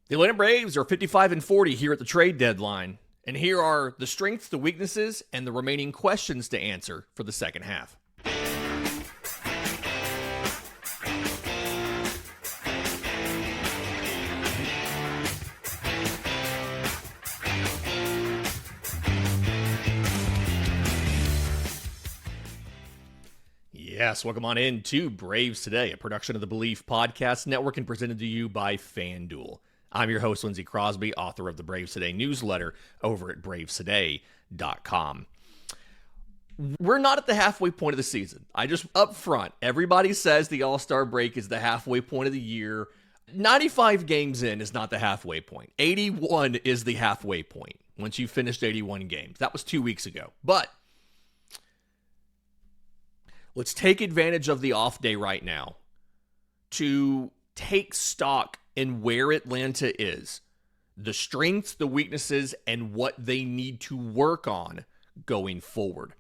The Atlanta Braves are 55-40 here at the trade deadline, and here are the strengths, the weaknesses, and the remaining questions to answer for the second half. Yes, welcome on in to Braves Today, a production of the Belief Podcast Network and presented to you by FanDuel. I'm your host, Lindsey Crosby, author of the Braves Today newsletter over at bravestoday.com. We're not at the halfway point of the season. I just, up front, everybody says the All-Star break is the halfway point of the year. 95 games in is not the halfway point. 81 is the halfway point once you've finished 81 games. That was 2 weeks ago. But let's take advantage of the off day right now to take stock in where Atlanta is, the strengths, the weaknesses, and what they need to work on going forward.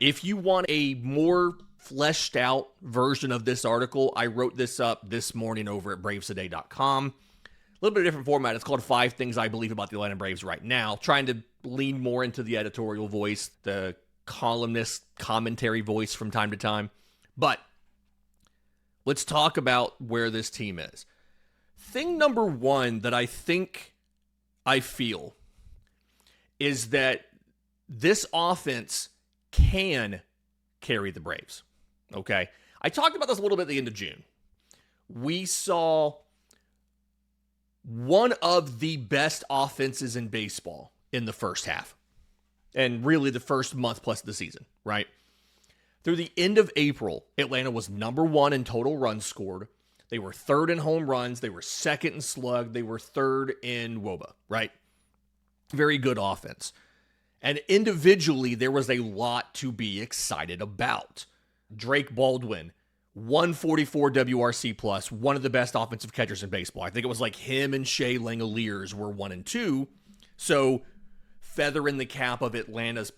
If you want a more fleshed out version of this article, I wrote this up this morning over at bravestoday.com. A little bit of different format. It's called 5 Things I Believe About the Atlanta Braves Right Now, trying to lean more into the editorial voice, the columnist commentary voice from time to time. But let's talk about where this team is. Thing number one that I feel is that this offense can carry the Braves. Okay. I talked about this a little bit at the end of June. We saw one of the best offenses in baseball in the first half. And really the first month plus of the season, right? Through the end of April, Atlanta was number 1 in total runs scored. They were 3rd in home runs. They were 2nd in slug. They were 3rd in WOBA, right? Very good offense. And individually, there was a lot to be excited about. Drake Baldwin, 144 WRC plus, one of the best offensive catchers in baseball. I think it was like him and Shea Langoliers were 1 and 2. So feather in the cap of Atlanta's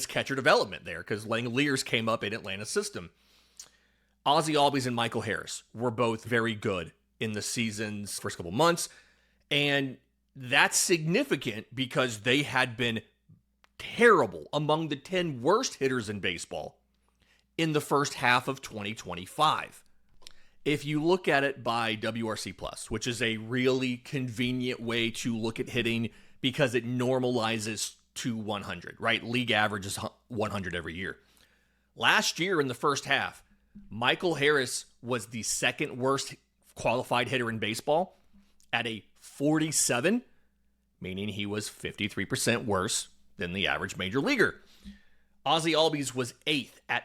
catcher development there, because Langoliers came up in Atlanta's system. Ozzie Albies and Michael Harris were both very good in the season's first couple months, and that's significant because they had been terrible, among the 10 worst hitters in baseball in the first half of 2025. If you look at it by WRC+, which is a really convenient way to look at hitting because it normalizes to 100, right? League average is 100 every year. Last year in the first half, Michael Harris was the 2nd worst qualified hitter in baseball at a 47, meaning he was 53% worse than the average major leaguer. Ozzie Albies was 8th at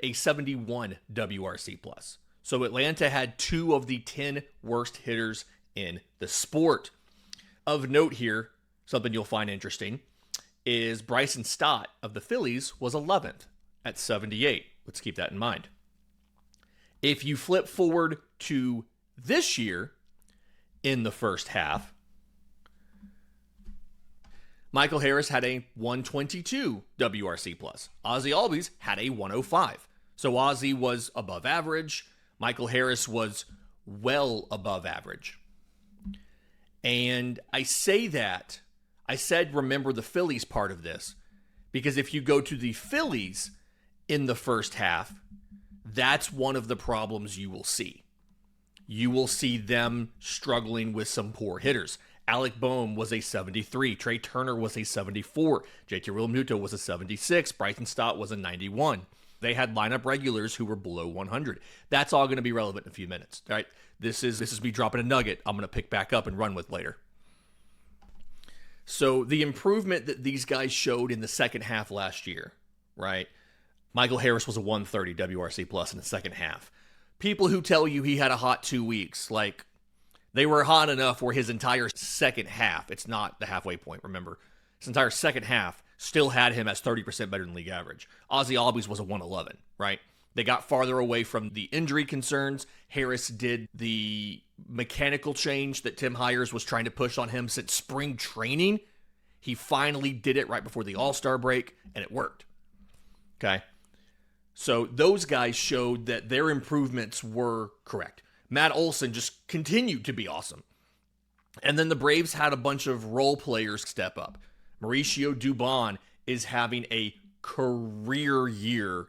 a 71 WRC+. So Atlanta had 2 of the 10 worst hitters in the sport. Of note here, something you'll find interesting, is Bryson Stott of the Phillies was 11th at 78. Let's keep that in mind. If you flip forward to this year in the first half, Michael Harris had a 122 WRC+. Ozzie Albies had a 105. So Ozzie was above average. Michael Harris was well above average. And I say that, I said remember the Phillies part of this, because if you go to the Phillies in the first half, that's one of the problems you will see. You will see them struggling with some poor hitters. Alec Boehm was a 73. Trey Turner was a 74. JT Realmuto was a 76. Bryson Stott was a 91. They had lineup regulars who were below 100. That's all going to be relevant in a few minutes. All right? This is me dropping a nugget I'm going to pick back up and run with later. So the improvement that these guys showed in the second half last year, right? Michael Harris was a 130 WRC plus in the second half. People who tell you he had a hot 2 weeks, like, they were hot enough where his entire second half, it's not the halfway point, remember, his entire second half still had him as 30% better than league average. Ozzie Albies was a 111, right? They got farther away from the injury concerns. Harris did the mechanical change that Tim Hires was trying to push on him since spring training. He finally did it right before the All-Star break, and it worked. Okay? So those guys showed that their improvements were correct. Matt Olson just continued to be awesome. And then the Braves had a bunch of role players step up. Mauricio Dubon is having a career year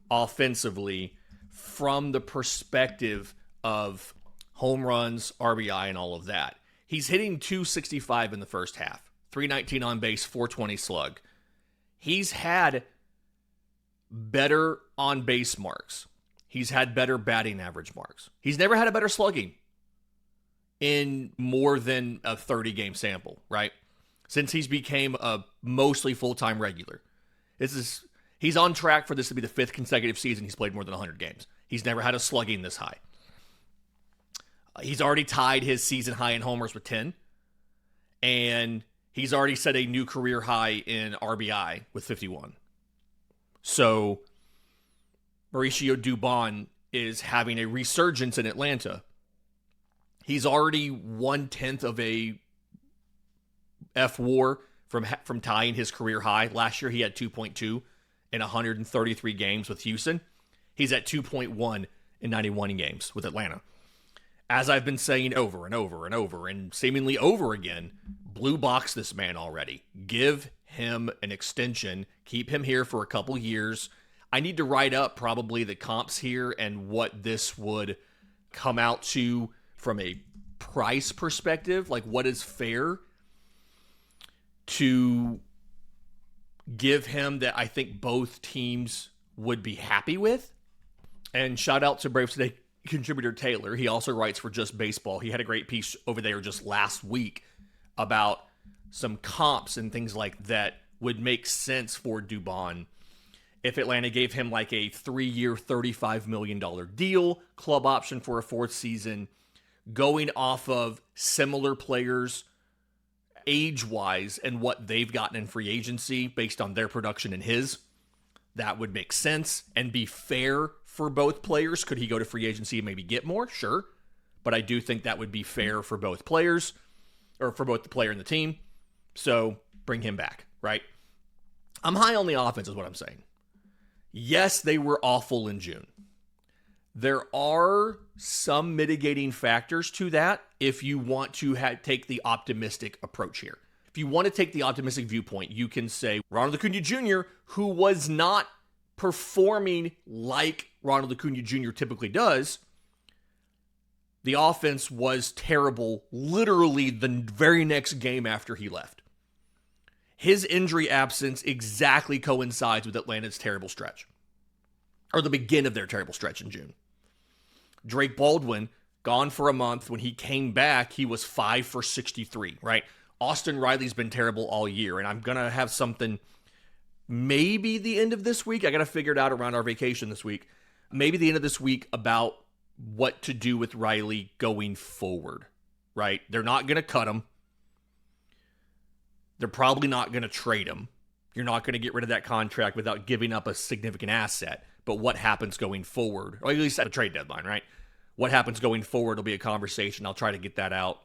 offensively from the perspective of home runs, RBI, and all of that. He's hitting 265 in the first half, 319 on base, 420 slug. He's had better on base marks. He's had better batting average marks. He's never had a better slugging in more than a 30-game sample, right? Since he's became a mostly full-time regular. He's on track for this to be the 5th consecutive season he's played more than 100 games. He's never had a slugging this high. He's already tied his season high in homers with 10. And he's already set a new career high in RBI with 51. So Mauricio Dubon is having a resurgence in Atlanta. He's already 1/10 of a F-WAR from tying his career high. Last year he had 2.2 in 133 games with Houston. He's at 2.1 in 91 games with Atlanta. As I've been saying over and over and over and seemingly over again, blue box this man already. Give him an extension. Keep him here for a couple years. I need to write up probably the comps here and what this would come out to from a price perspective. Like what is fair to give him that I think both teams would be happy with. And shout out to Braves Today contributor Taylor. He also writes for Just Baseball. He had a great piece over there just last week about some comps and things like that would make sense for Dubon if Atlanta gave him like a 3-year, $35 million deal, club option for a 4th season, going off of similar players age-wise and what they've gotten in free agency based on their production and his. That would make sense and be fair for both players. Could he go to free agency and maybe get more? Sure. But I do think that would be fair for both players, or for both the player and the team. So bring him back, right? I'm high on the offense is what I'm saying. Yes, they were awful in June. There are some mitigating factors to that if you want to take the optimistic approach here. If you want to take the optimistic viewpoint, you can say Ronald Acuña Jr., who was not performing like Ronald Acuña Jr. typically does, the offense was terrible literally the very next game after he left. His injury absence exactly coincides with Atlanta's terrible stretch, or the beginning of their terrible stretch in June. Drake Baldwin, gone for a month. When he came back, he was 5 for 63, right? Austin Riley's been terrible all year, and I'm going to have something maybe the end of this week. I got to figure it out around our vacation this week. Maybe the end of this week about what to do with Riley going forward, right? They're not going to cut him. They're probably not going to trade him. You're not going to get rid of that contract without giving up a significant asset. But what happens going forward, or at least at a trade deadline, right? What happens going forward will be a conversation. I'll try to get that out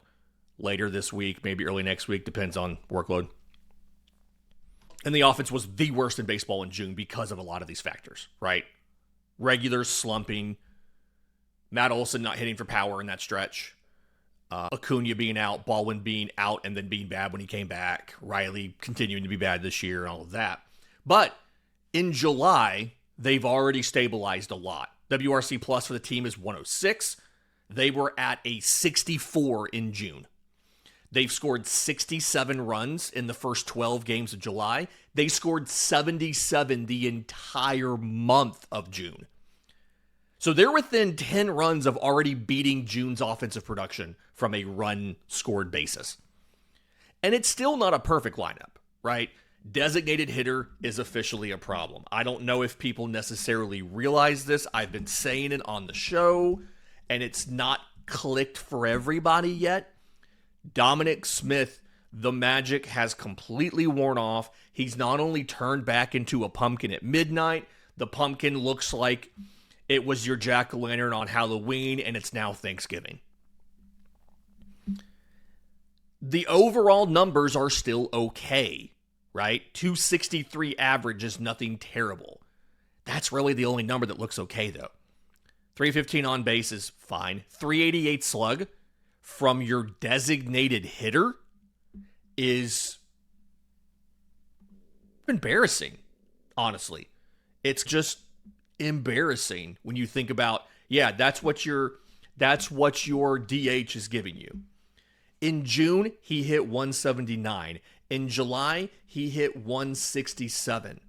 later this week, maybe early next week, depends on workload. And the offense was the worst in baseball in June because of a lot of these factors, right? Regulars slumping, Matt Olson not hitting for power in that stretch, Acuña being out, Baldwin being out and then being bad when he came back, Riley continuing to be bad this year and all of that. But in July, they've already stabilized a lot. WRC plus for the team is 106. They were at a 64 in June. They've scored 67 runs in the first 12 games of July. They scored 77 the entire month of June. So they're within 10 runs of already beating June's offensive production from a run scored basis. And it's still not a perfect lineup, right? Designated hitter is officially a problem. I don't know if people necessarily realize this. I've been saying it on the show, and it's not clicked for everybody yet. Dominic Smith, the magic has completely worn off. He's not only turned back into a pumpkin at midnight, the pumpkin looks like it was your jack-o'-lantern on Halloween, and it's now Thanksgiving. The overall numbers are still okay, right? 263 average is nothing terrible. That's really the only number that looks okay, though. 315 on base is fine. 388 slug. from your designated hitter is embarrassing, honestly. It's just embarrassing when you think about, that's what your DH is giving you. In June, he hit 179. In July, he hit 167.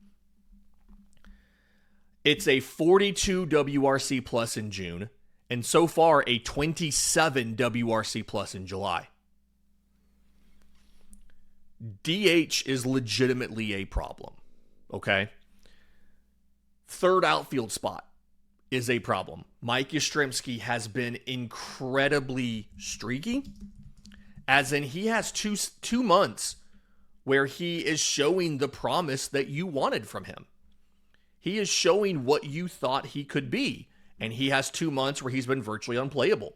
It's a 42 WRC plus in June, and so far a 27 WRC plus in July. DH is legitimately a problem, okay? Third outfield spot is a problem. Mike Yastrzemski has been incredibly streaky, as in he has two months where he is showing the promise that you wanted from him. He is showing what you thought he could be, and he has 2 months where he's been virtually unplayable.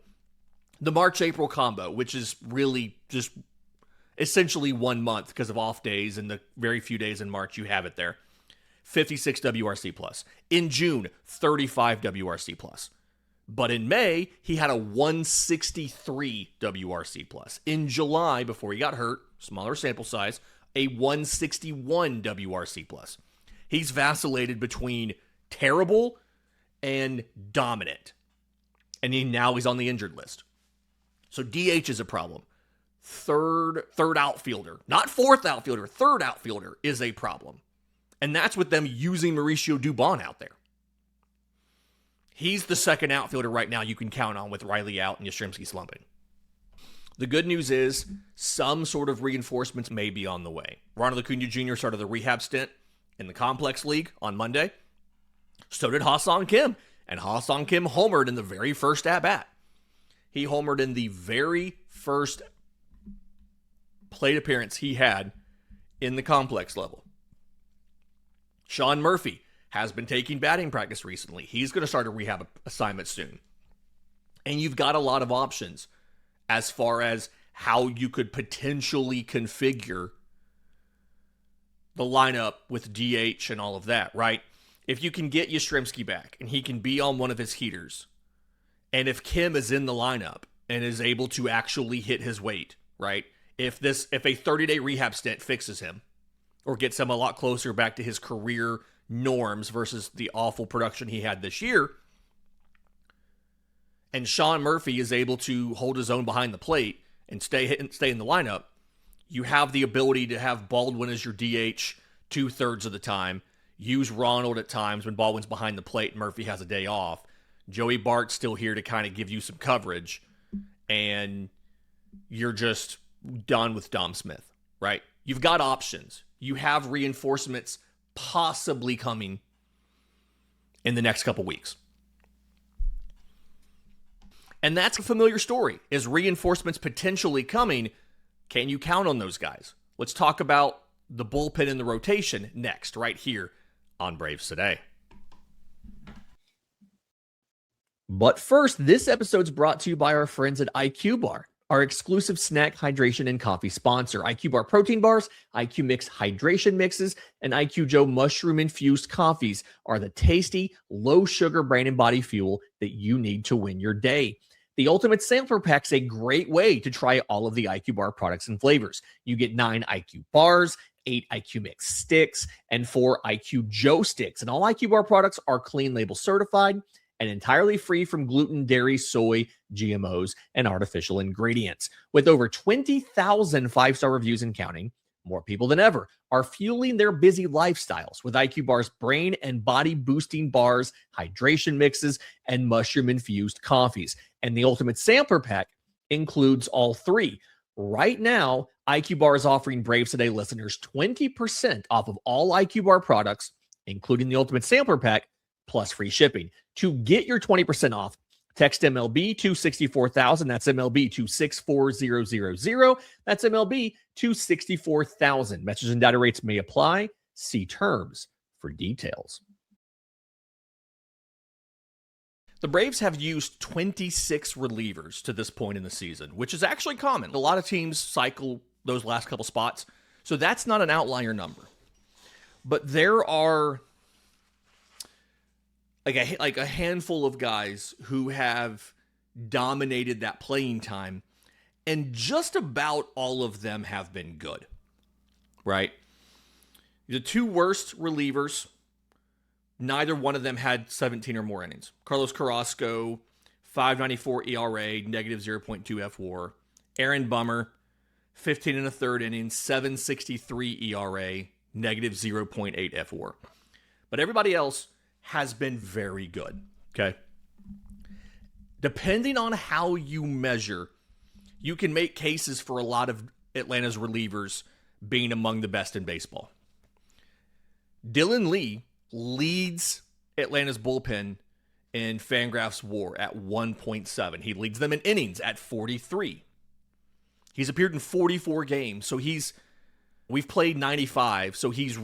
The March-April combo, which is really just essentially 1 month because of off days and the very few days in March you have it there. 56 WRC plus. In June, 35 WRC plus. But in May, he had a 163 WRC plus. In July, before he got hurt, smaller sample size, a 161 WRC plus. He's vacillated between terrible and dominant. And now he's on the injured list. So DH is a problem. Third outfielder, not fourth outfielder, third outfielder is a problem. And that's with them using Mauricio Dubon out there. He's the second outfielder right now you can count on with Riley out and Yastrzemski slumping. The good news is some sort of reinforcements may be on the way. Ronald Acuña Jr. started the rehab stint in the Complex League on Monday. So did Ha-Seong Kim. And Ha-Seong Kim homered in the very first at-bat. He homered in the very first plate appearance he had in the complex level. Sean Murphy has been taking batting practice recently. He's going to start a rehab assignment soon. And you've got a lot of options as far as how you could potentially configure the lineup with DH and all of that, right? If you can get Yastrzemski back and he can be on one of his heaters, and if Kim is in the lineup and is able to actually hit his weight, right? If a 30-day rehab stint fixes him or gets him a lot closer back to his career norms versus the awful production he had this year, and Sean Murphy is able to hold his own behind the plate and stay in the lineup, you have the ability to have Baldwin as your DH 2/3 of the time, use Ronald at times when Baldwin's behind the plate and Murphy has a day off. Joey Bart's still here to kind of give you some coverage, and you're just done with Dom Smith, right? You've got options. You have reinforcements possibly coming in the next couple weeks. And that's a familiar story. Is reinforcements potentially coming? Can you count on those guys? Let's talk about the bullpen and the rotation next, right here on Braves Today. But first, this episode's brought to you by our friends at IQ Bar, our exclusive snack, hydration, and coffee sponsor. IQ Bar protein bars, IQ Mix hydration mixes, and IQ Joe mushroom-infused coffees are the tasty, low-sugar brain and body fuel that you need to win your day. The Ultimate Sampler Pack's a great way to try all of the IQ Bar products and flavors. You get 9 IQ bars, 8 IQ Mix sticks, and 4 IQ Joe sticks. And all IQ Bar products are clean label certified and entirely free from gluten, dairy, soy, GMOs, and artificial ingredients. With over 20,000 5-star reviews and counting, more people than ever are fueling their busy lifestyles with IQ Bar's brain and body boosting bars, hydration mixes, and mushroom-infused coffees. And the Ultimate Sampler Pack includes all 3. Right now, IQ Bar is offering Braves Today listeners 20% off of all IQ Bar products, including the Ultimate Sampler Pack, plus free shipping. To get your 20% off, text MLB to 64,000. That's MLB to 64000. That's MLB to 64,000. Message and data rates may apply. See terms for details. The Braves have used 26 relievers to this point in the season, which is actually common. A lot of teams cycle those last couple spots, so that's not an outlier number. But there are like a handful of guys who have dominated that playing time And just about all of them have been good, right? The two worst relievers, neither one of them had 17 or more innings. Carlos Carrasco, 5.94 ERA, negative 0.2 fWAR. Aaron Bummer, 15 and a third innings, 7.63 ERA, negative 0.8 fWAR. But everybody else has been very good, okay? Depending on how you measure, you can make cases for a lot of Atlanta's relievers being among the best in baseball. Dylan Lee leads Atlanta's bullpen in Fangraphs WAR at 1.7. He leads them in innings at 43. He's appeared in 44 games, so we've played 95, so he's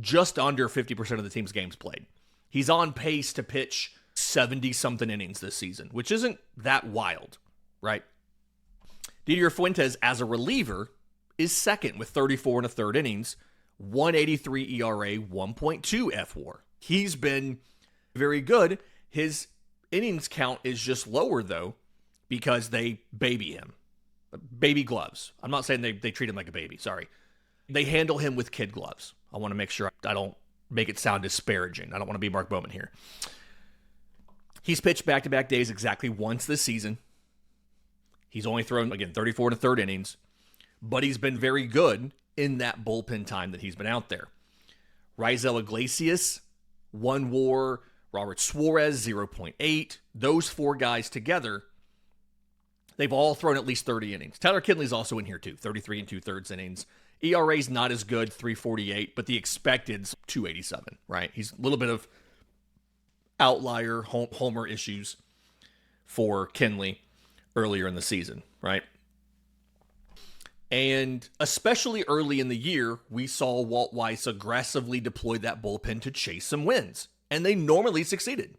just under 50% of the team's games played. He's on pace to pitch 70-something innings this season, which isn't that wild, right? Didier Fuentes, as a reliever, is second with 34 and a third innings, 1.83 ERA, 1.2 fWAR. He's been very good. His innings count is just lower, though, because they baby him. Baby gloves. I'm not saying they treat him like a baby, sorry. They handle him with kid gloves. I want to make sure I don't make it sound disparaging. I don't want to be Mark Bowman here. He's pitched back-to-back days exactly once this season. He's only thrown, again, 34 and a third innings, but he's been very good in that bullpen time that he's been out there. Raisel Iglesias, 1 WAR. Robert Suarez, 0.8. Those four guys together, they've all thrown at least 30 innings. Tyler Kinley's also in here too, 33 and 2/3 innings. ERA's not as good, 3.48, but the expected's 2.87, right? He's a little bit of outlier homer issues for Kinley earlier in the season, right? And especially early in the year, we saw Walt Weiss aggressively deploy that bullpen to chase some wins, and they normally succeeded.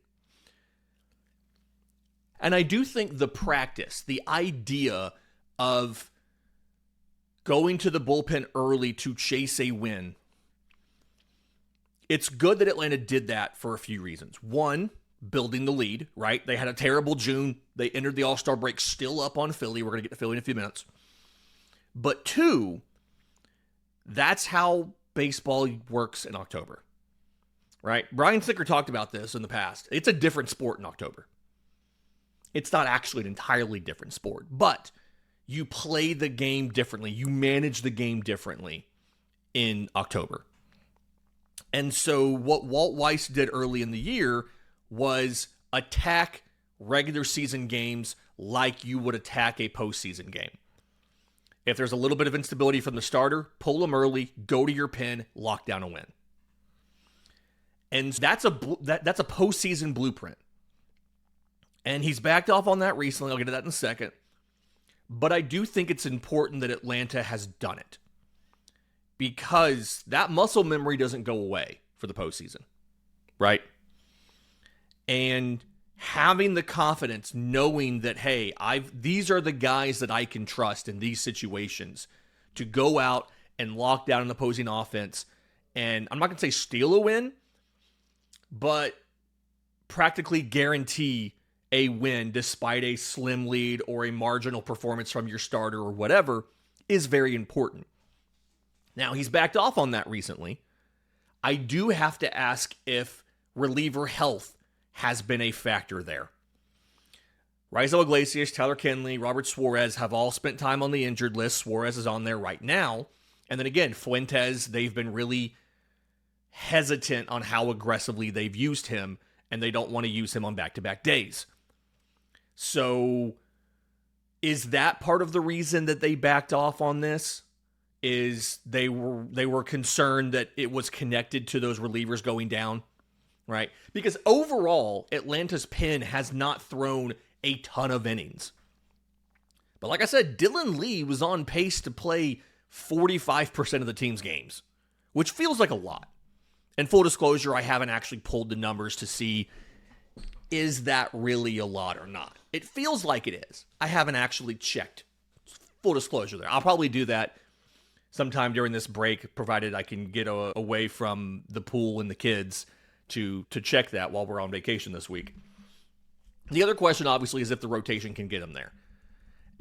And I do think the practice, the idea of going to the bullpen early to chase a win, it's good that Atlanta did that for a few reasons. One, building the lead, right? They had a terrible June. They entered the All-Star break still up on Philly. We're going to get to Philly in a few minutes. But two, that's how baseball works in October, right? Brian Sicker talked about this in the past. It's a different sport in October. It's not actually an entirely different sport, but you play the game differently. You manage the game differently in October. And so what Walt Weiss did early in the year was attack regular season games like you would attack a postseason game. If there's a little bit of instability from the starter, pull them early, go to your pen, lock down a win. And that's a postseason blueprint. And he's backed off on that recently. I'll get to that in a second. But I do think it's important that Atlanta has done it, because that muscle memory doesn't go away for the postseason, right? And having the confidence, knowing that, hey, these are the guys that I can trust in these situations to go out and lock down an opposing offense. And I'm not going to say steal a win, but practically guarantee a win despite a slim lead or a marginal performance from your starter or whatever is very important. Now, he's backed off on that recently. I do have to ask if reliever health has been a factor there. Raisel Iglesias, Tyler Kinley, Robert Suarez have all spent time on the injured list. Suarez is on there right now. And then again, Fuentes, they've been really hesitant on how aggressively they've used him, and they don't want to use him on back-to-back days. So is that part of the reason that they backed off on this? Is they were concerned that it was connected to those relievers going down, right? Because overall, Atlanta's pen has not thrown a ton of innings. But like I said, Dylan Lee was on pace to play 45% of the team's games, which feels like a lot. And full disclosure, I haven't actually pulled the numbers to see, is that really a lot or not? It feels like it is. I haven't actually checked. Full disclosure there. I'll probably do that sometime during this break, provided I can get away from the pool and the kids to check that while we're on vacation this week. The other question, obviously, is if the rotation can get them there.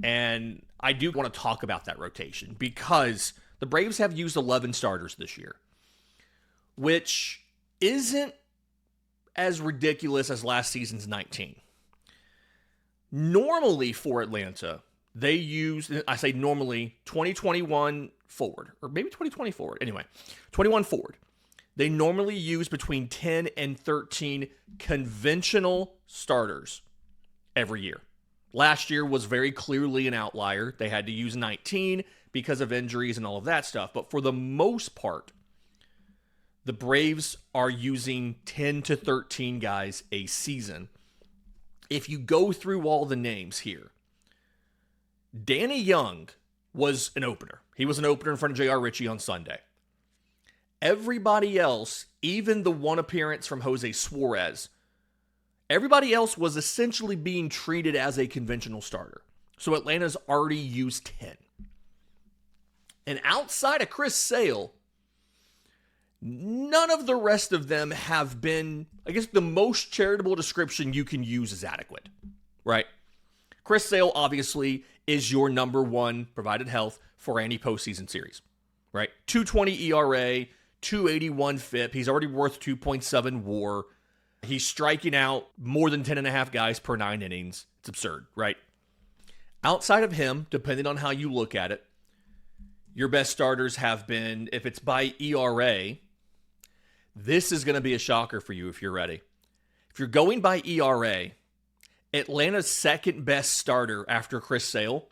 And I do want to talk about that rotation because the Braves have used 11 starters this year, which isn't as ridiculous as last season's 19. Normally for Atlanta, they use, I say normally, 2021 forward, or maybe 2020 forward. Anyway, 21 forward. They normally use between 10 and 13 conventional starters every year. Last year was very clearly an outlier. They had to use 19 because of injuries and all of that stuff. But for the most part, the Braves are using 10 to 13 guys a season. If you go through all the names here, Danny Young was an opener. He was an opener in front of J.R. Ritchie on Sunday. Everybody else, even the one appearance from Jose Suarez, everybody else was essentially being treated as a conventional starter. So Atlanta's already used 10. And outside of Chris Sale, none of the rest of them have been, I guess the most charitable description you can use is adequate, right? Chris Sale obviously is your number one, provided health, for any postseason series, right? 2.20 ERA, 2.81 FIP. He's already worth 2.7 WAR. He's striking out more than 10.5 guys per 9 innings. It's absurd, right? Outside of him, depending on how you look at it, your best starters have been, if it's by ERA, this is going to be a shocker for you if you're ready. If you're going by ERA, Atlanta's second best starter after Chris Sale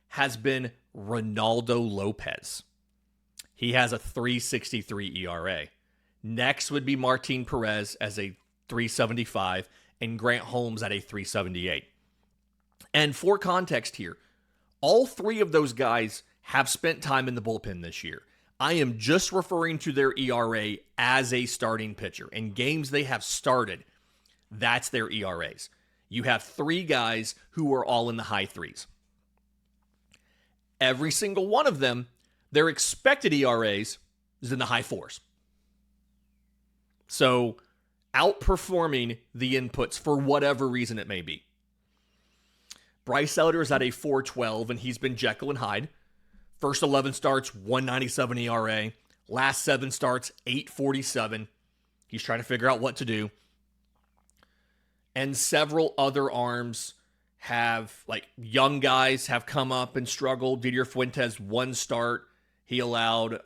has been Ronaldo Lopez. He has a 3.63 ERA. Next would be Martin Perez as a 3.75 and Grant Holmes at a 3.78. And for context here, all three of those guys have spent time in the bullpen this year. I am just referring to their ERA as a starting pitcher. In games they have started, that's their ERAs. You have three guys who are all in the high threes. Every single one of them, their expected ERAs is in the high fours. So, outperforming the inputs for whatever reason it may be. Bryce Elder is at a 4.12, and he's been Jekyll and Hyde. First 11 starts, 1.97 ERA. Last 7 starts, 8.47. He's trying to figure out what to do. And several other arms have, like, young guys have come up and struggled. Didier Fuentes, 1 start. He allowed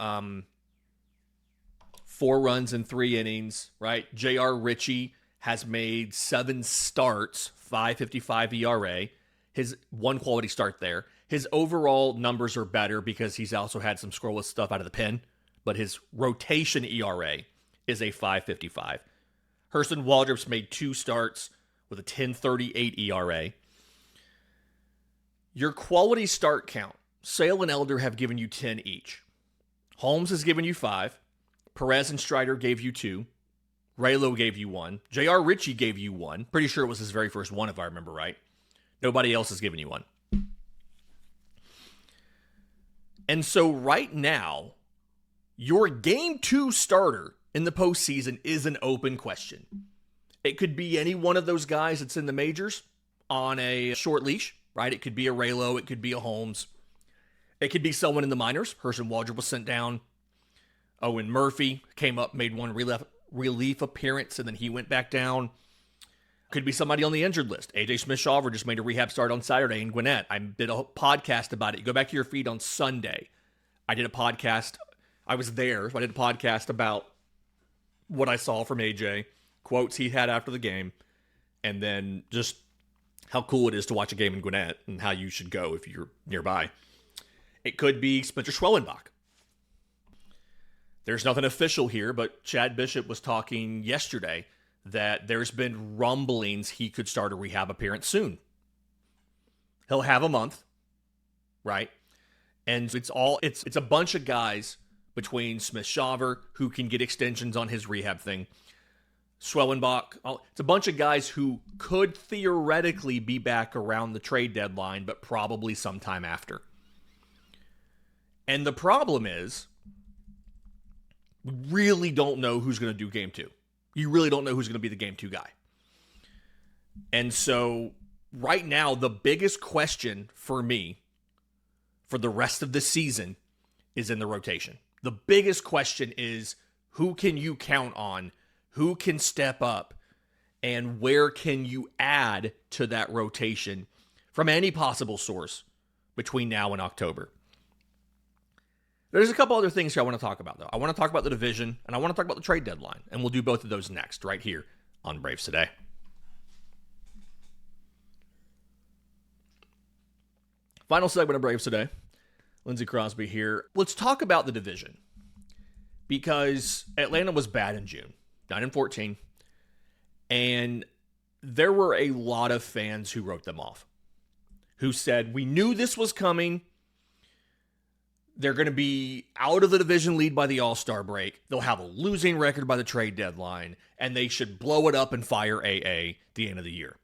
4 runs in 3 innings, right? J.R. Ritchie has made 7 starts, 5.55 ERA. His 1 quality start there. His overall numbers are better because he's also had some scoreless stuff out of the pen, but his rotation ERA is a 5.55. Hurston Waldrop's made 2 starts with a 10.38 ERA. Your quality start count, Sale and Elder have given you 10 each. Holmes has given you 5. Perez and Strider gave you 2. Raylo gave you 1. J.R. Ritchie gave you 1. Pretty sure it was his very first one, if I remember right. Nobody else has given you 1. And so right now, your Game 2 starter in the postseason is an open question. It could be any one of those guys that's in the majors on a short leash, right? It could be a Raylo. It could be a Holmes. It could be someone in the minors. Hurston Waldrop was sent down. Owen Murphy came up, made 1 relief appearance, and then he went back down. Could be somebody on the injured list. AJ Smith-Shawver just made a rehab start on Saturday in Gwinnett. I did a podcast about it. You go back to your feed on Sunday. I did a podcast. I was there. So I did a podcast about what I saw from AJ, quotes he had after the game, and then just how cool it is to watch a game in Gwinnett and how you should go if you're nearby. It could be Spencer Schwellenbach. There's nothing official here, but Chad Bishop was talking yesterday that there's been rumblings he could start a rehab appearance soon. He'll have a month, right? And it's a bunch of guys between Smith-Shawver who can get extensions on his rehab thing. Schwellenbach, it's a bunch of guys who could theoretically be back around the trade deadline, but probably sometime after. And the problem is, we really don't know who's going to do Game 2. You really don't know who's going to be the Game 2 guy. And so, right now, the biggest question for me for the rest of the season is in the rotation. The biggest question is, who can you count on? Who can step up? And where can you add to that rotation from any possible source between now and October? There's a couple other things here I want to talk about, though. I want to talk about the division, and I want to talk about the trade deadline. And we'll do both of those next, right here on Braves Today. Final segment of Braves Today. Lindsey Crosby here. Let's talk about the division, because Atlanta was bad in June, 9-14, and there were a lot of fans who wrote them off, who said, we knew this was coming. They're going to be out of the division lead by the All-Star break. They'll have a losing record by the trade deadline, and they should blow it up and fire AA at the end of the year.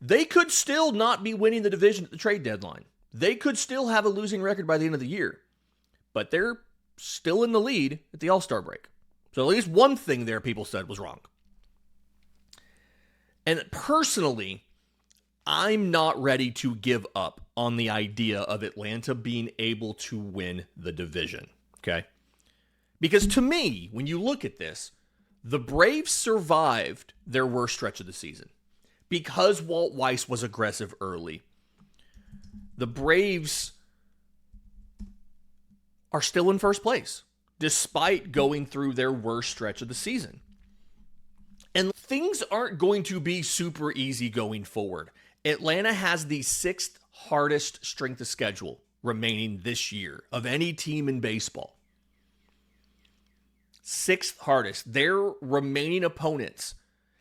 They could still not be winning the division at the trade deadline. They could still have a losing record by the end of the year, but they're still in the lead at the All-Star break. So at least one thing there people said was wrong. And personally, I'm not ready to give up on the idea of Atlanta being able to win the division, okay? Because to me, when you look at this, the Braves survived their worst stretch of the season because Walt Weiss was aggressive early. The Braves are still in first place, despite going through their worst stretch of the season. And things aren't going to be super easy going forward. Atlanta has the 6th hardest strength of schedule remaining this year of any team in baseball. 6th hardest. Their remaining opponents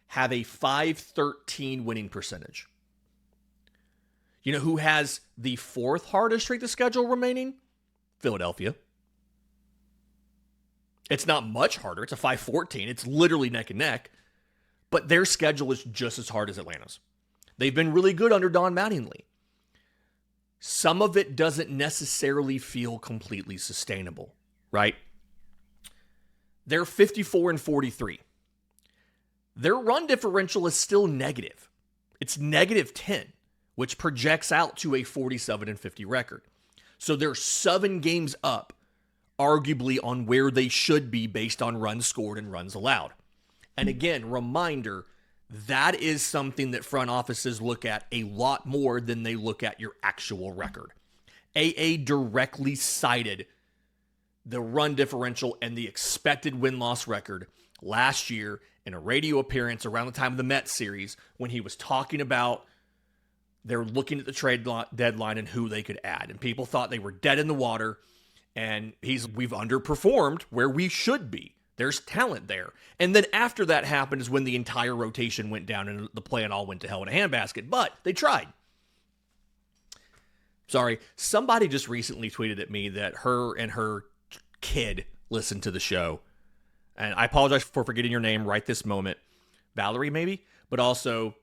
have a .513 winning percentage. You know who has the 4th hardest strength of schedule remaining? Philadelphia. It's not much harder. It's a .514. It's literally neck and neck. But their schedule is just as hard as Atlanta's. They've been really good under Don Mattingly. Some of it doesn't necessarily feel completely sustainable, right? They're 54-43. Their run differential is still negative. It's -10, which projects out to a 47-50 record. So they're 7 games up, arguably on where they should be based on runs scored and runs allowed. And again, reminder, that is something that front offices look at a lot more than they look at your actual record. AA directly cited the run differential and the expected win-loss record last year in a radio appearance around the time of the Mets series when he was talking about they're looking at the trade deadline and who they could add. And people thought they were dead in the water, and we've underperformed where we should be. There's talent there. And then after that happened is when the entire rotation went down and the plan all went to hell in a handbasket. But they tried. Sorry, somebody just recently tweeted at me that her and her kid listened to the show. And I apologize for forgetting your name right this moment. Valerie, maybe? But also,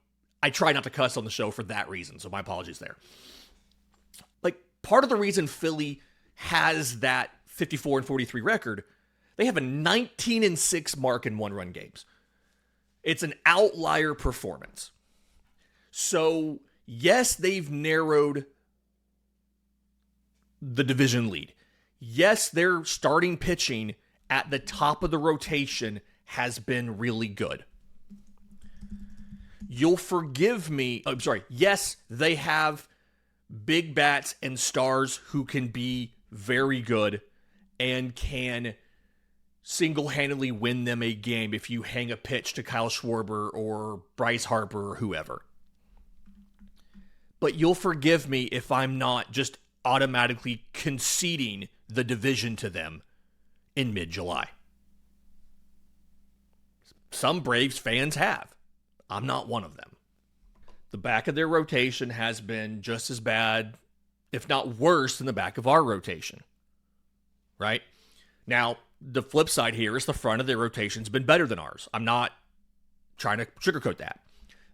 I try not to cuss on the show for that reason, so my apologies there. Like, part of the reason Philly has that 54-43 record, they have a 19-6 mark in one-run games. It's an outlier performance. So, yes, they've narrowed the division lead. Yes, their starting pitching at the top of the rotation has been really good. You'll forgive me. I'm sorry. Yes, they have big bats and stars who can be very good and can single-handedly win them a game if you hang a pitch to Kyle Schwarber or Bryce Harper or whoever. But you'll forgive me if I'm not just automatically conceding the division to them in mid-July. Some Braves fans have. I'm not one of them. The back of their rotation has been just as bad, if not worse, than the back of our rotation. Right? Now, the flip side here is the front of their rotation's been better than ours. I'm not trying to sugarcoat that.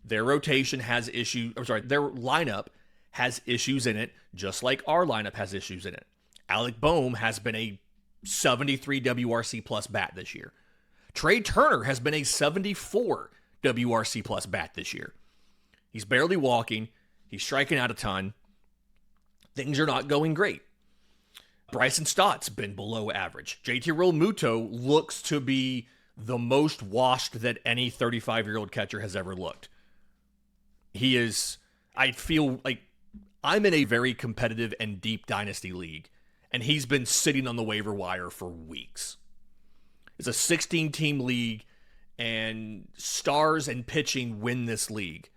Their rotation has issues, their lineup has issues in it, just like our lineup has issues in it. Alec Boehm has been a 73 WRC plus bat this year. Trey Turner has been a 74 WRC plus bat this year. He's barely walking. He's striking out a ton. Things are not going great. Bryson Stott's been below average. JT Realmuto looks to be the most washed that any 35-year-old catcher has ever looked. He is, I feel like I'm in a very competitive and deep dynasty league, and he's been sitting on the waiver wire for weeks. It's a 16-team league, and stars and pitching win this league,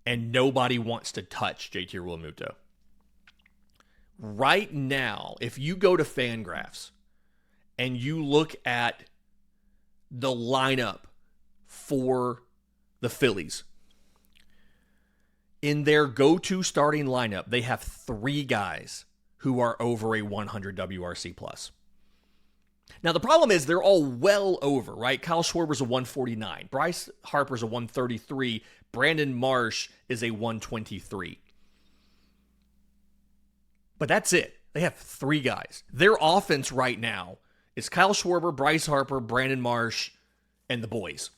and nobody wants to touch JT Realmuto. Right now, if you go to Fangraphs and you look at the lineup for the Phillies, in their go-to starting lineup, they have 3 guys who are over a 100 WRC plus. Now, the problem is they're all well over, right? Kyle Schwarber's a 149. Bryce Harper's a 133. Brandon Marsh is a 123. But that's it. They have 3 guys. Their offense right now is Kyle Schwarber, Bryce Harper, Brandon Marsh, and the boys.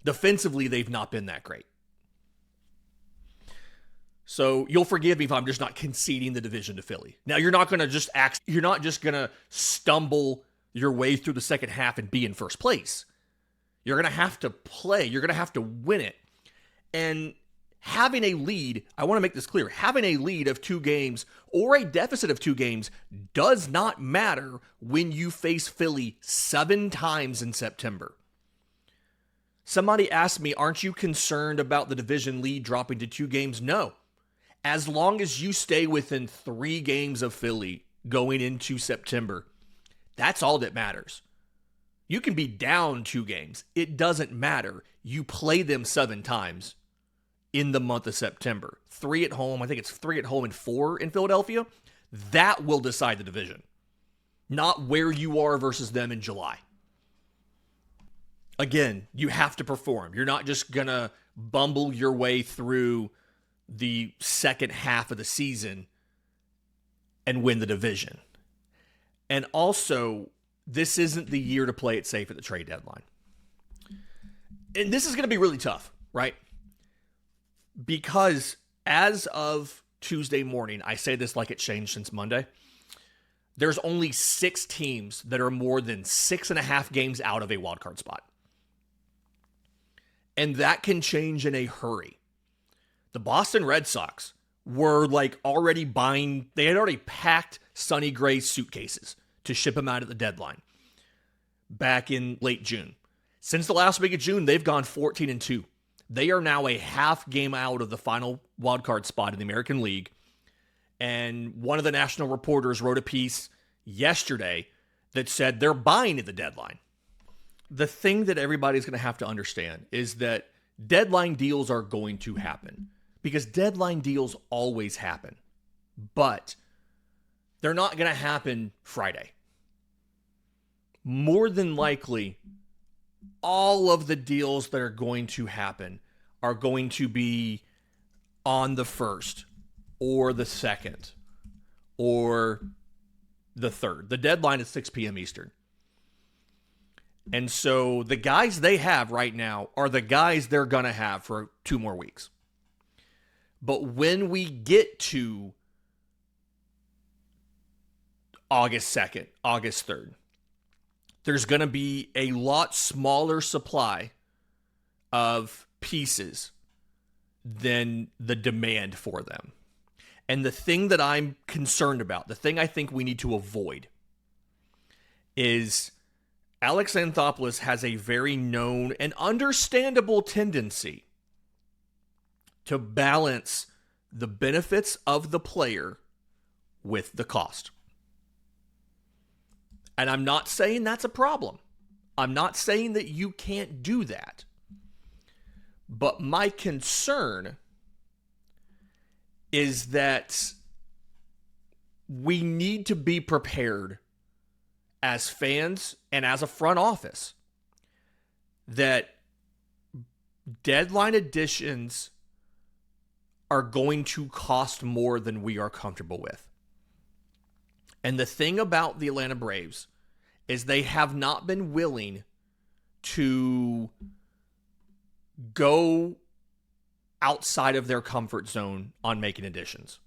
Defensively, they've not been that great. So you'll forgive me if I'm just not conceding the division to Philly. Now, you're not going to stumble your way through the second half and be in first place. You're going to have to play. You're going to have to win it. And having a lead, I want to make this clear, having a lead of 2 games or a deficit of 2 games does not matter when you face Philly 7 times in September. Somebody asked me, aren't you concerned about the division lead dropping to 2 games? No. As long as you stay within 3 games of Philly going into September, that's all that matters. You can be down 2 games. It doesn't matter. You play them 7 times in the month of September. 3 at home. I think it's 3 at home and 4 in Philadelphia. That will decide the division, not where you are versus them in July. Again, you have to perform. You're not just going to bumble your way through the second half of the season and win the division. And also, this isn't the year to play it safe at the trade deadline. And this is going to be really tough, right? Because as of Tuesday morning, I say this like it changed since Monday, there's only 6 teams that are more than 6.5 games out of a wildcard spot. And that can change in a hurry. The Boston Red Sox were already buying, they had already packed Sonny Gray's suitcases to ship him out at the deadline back in late June. Since the last week of June, they've gone 14-2. They are now a half game out of the final wildcard spot in the American League. And one of the national reporters wrote a piece yesterday that said they're buying at the deadline. The thing that everybody's going to have to understand is that deadline deals are going to happen because deadline deals always happen, but they're not going to happen Friday. More than likely, all of the deals that are going to happen are going to be on the 1st or the 2nd or the 3rd. The deadline is 6 p.m. Eastern. And so the guys they have right now are the guys they're going to have for 2 more weeks. But when we get to August 2nd, August 3rd, there's going to be a lot smaller supply of pieces than the demand for them. And the thing that I'm concerned about, the thing I think we need to avoid is Alex Anthopoulos has a very known and understandable tendency to balance the benefits of the player with the cost. And I'm not saying that's a problem. I'm not saying that you can't do that. But my concern is that we need to be prepared as fans and as a front office that deadline additions are going to cost more than we are comfortable with. And the thing about the Atlanta Braves is they have not been willing to go outside of their comfort zone on making additions,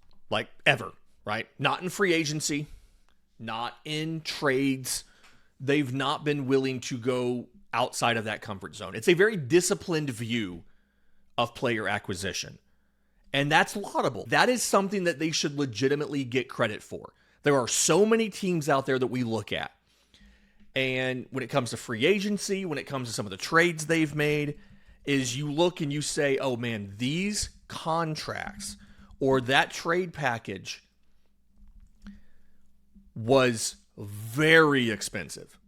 ever. right? Not in free agency, not in trades. They've not been willing to go outside of that comfort zone. It's a very disciplined view of player acquisition. And that's laudable. That is something that they should legitimately get credit for. There are so many teams out there that we look at. And when it comes to free agency, when it comes to some of the trades they've made, is you look and you say, oh man, these contracts or that trade package was very expensive.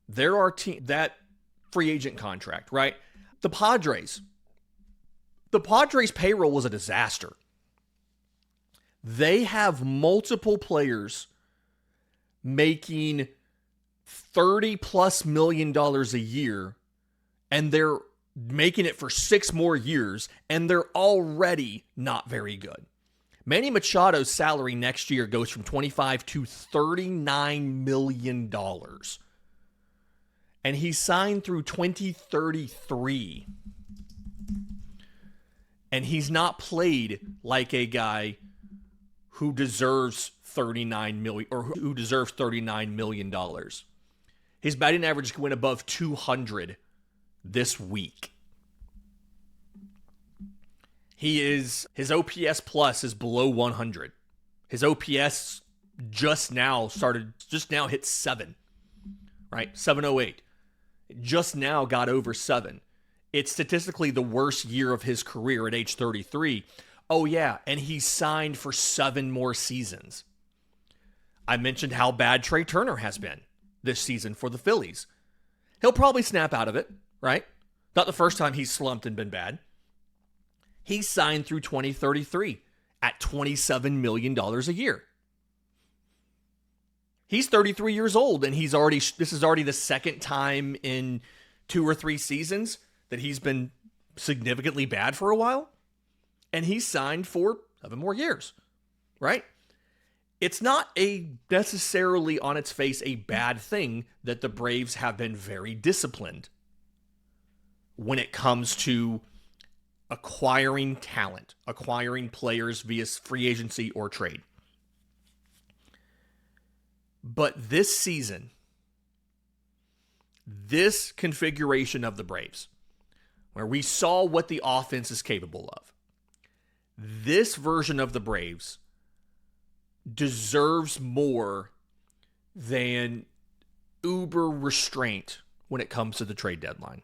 There are that free agent contract, right? The Padres payroll was a disaster. They have multiple players making $30+ million a year, and they're making it for 6 more years, and they're already not very good. Manny Machado's salary next year goes from $25 to $39 million. And he's signed through 2033. And he's not played like a guy who deserves $39 million or who deserves $39 million. His batting average went above 200 this week. His OPS plus is below 100. His OPS just now hit 7, right? 708. Just now got over 7. It's statistically the worst year of his career at age 33. Oh yeah, and he's signed for 7 more seasons. I mentioned how bad Trey Turner has been this season for the Phillies. He'll probably snap out of it, right? Not the first time he's slumped and been bad. He's signed through 2033 at $27 million a year. He's 33 years old, and this is already the second time in 2 or 3 seasons that he's been significantly bad for a while. And he's signed for 7 more years, right? It's not necessarily on its face a bad thing that the Braves have been very disciplined when it comes to acquiring talent, acquiring players via free agency or trade. But this season, this configuration of the Braves, where we saw what the offense is capable of, this version of the Braves deserves more than uber restraint when it comes to the trade deadline.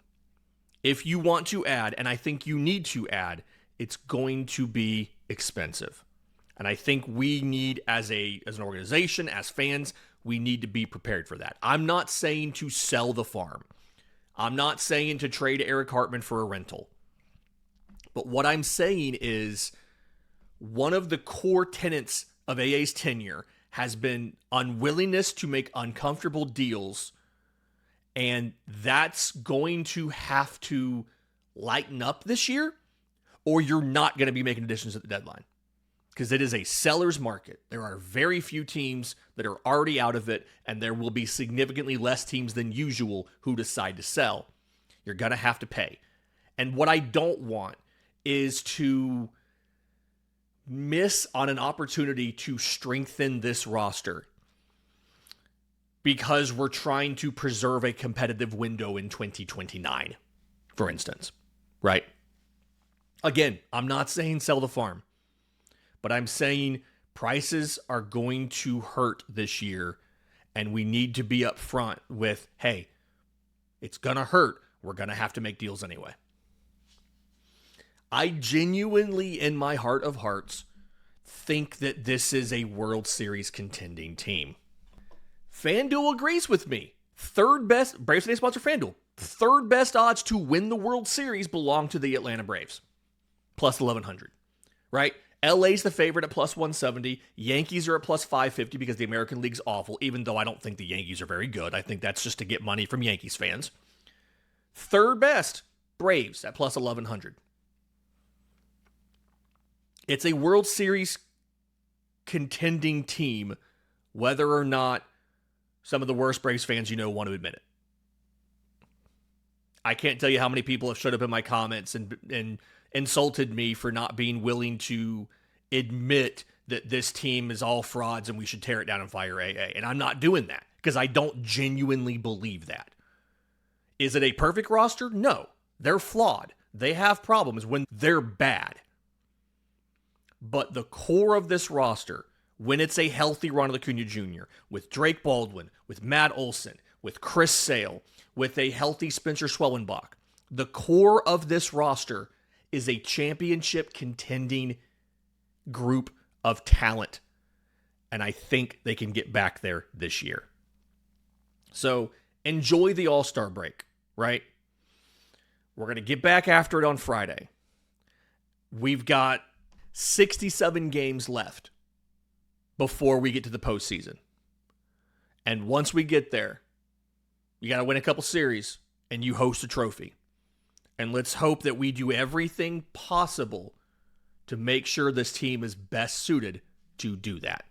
If you want to add, and I think you need to add, it's going to be expensive. And I think we need, as an organization, as fans, we need to be prepared for that. I'm not saying to sell the farm. I'm not saying to trade Eric Hartman for a rental. But what I'm saying is one of the core tenets of AA's tenure has been unwillingness to make uncomfortable deals. And that's going to have to lighten up this year, or you're not going to be making additions at the deadline. Because it is a seller's market. There are very few teams that are already out of it, and there will be significantly less teams than usual who decide to sell. You're going to have to pay. And what I don't want is to miss on an opportunity to strengthen this roster because we're trying to preserve a competitive window in 2029, for instance, right? Again, I'm not saying sell the farm. But I'm saying prices are going to hurt this year, and we need to be upfront with, hey, it's going to hurt. We're going to have to make deals anyway. I genuinely, in my heart of hearts, think that this is a World Series contending team. FanDuel agrees with me. Third best, Braves Today sponsor FanDuel. Third best odds to win the World Series belong to the Atlanta Braves. Plus 1,100, right? LA's the favorite at plus 170. Yankees are at plus 550 because the American League's awful, even though I don't think the Yankees are very good. I think that's just to get money from Yankees fans. Third best, Braves at plus 1,100. It's a World Series contending team, whether or not some of the worst Braves fans you know want to admit it. I can't tell you how many people have showed up in my comments and insulted me for not being willing to admit that this team is all frauds and we should tear it down and fire AA. And I'm not doing that because I don't genuinely believe that. Is it a perfect roster? No. They're flawed. They have problems when they're bad. But the core of this roster, when it's a healthy Ronald Acuña Jr., with Drake Baldwin, with Matt Olson, with Chris Sale, with a healthy Spencer Schwellenbach, the core of this roster is a championship contending group of talent. And I think they can get back there this year. So enjoy the All-Star break, right? We're going to get back after it on Friday. We've got 67 games left before we get to the postseason. And once we get there, you got to win a couple series and you host a trophy. And let's hope that we do everything possible to make sure this team is best suited to do that.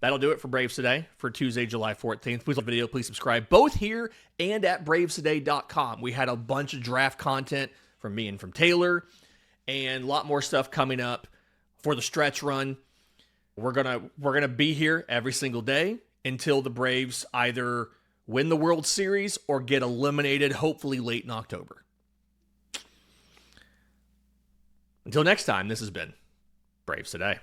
That'll do it for Braves Today for Tuesday, July 14th. Please like the video. Please subscribe both here and at bravestoday.com. We had a bunch of draft content from me and from Taylor and a lot more stuff coming up for the stretch run. We're gonna be here every single day until the Braves either win the World Series or get eliminated, hopefully late in October. Until next time, this has been Braves Today.